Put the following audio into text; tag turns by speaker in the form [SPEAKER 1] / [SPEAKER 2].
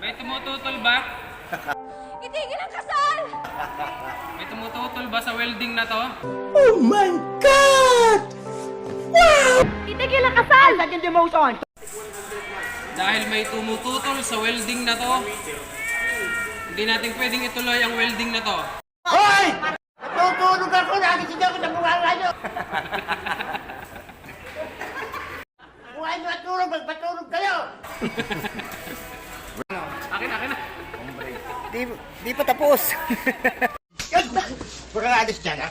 [SPEAKER 1] May tumututol ba?
[SPEAKER 2] Itigil ang kasal!
[SPEAKER 1] May tumututol ba sa welding na to?
[SPEAKER 3] Oh my God!
[SPEAKER 2] Itigil ang kasal!
[SPEAKER 3] Second demotion!
[SPEAKER 1] Dahil may tumututol sa welding na to, hindi natin pwedeng ituloy ang welding na to.
[SPEAKER 3] Hoy! Natutulog ako! Nagising ako sa bunga nyo! Buhay nyo at tulog! Magpatulog kayo!
[SPEAKER 1] Akin na.
[SPEAKER 3] Di pa tapos! Baka alis dyan, ha?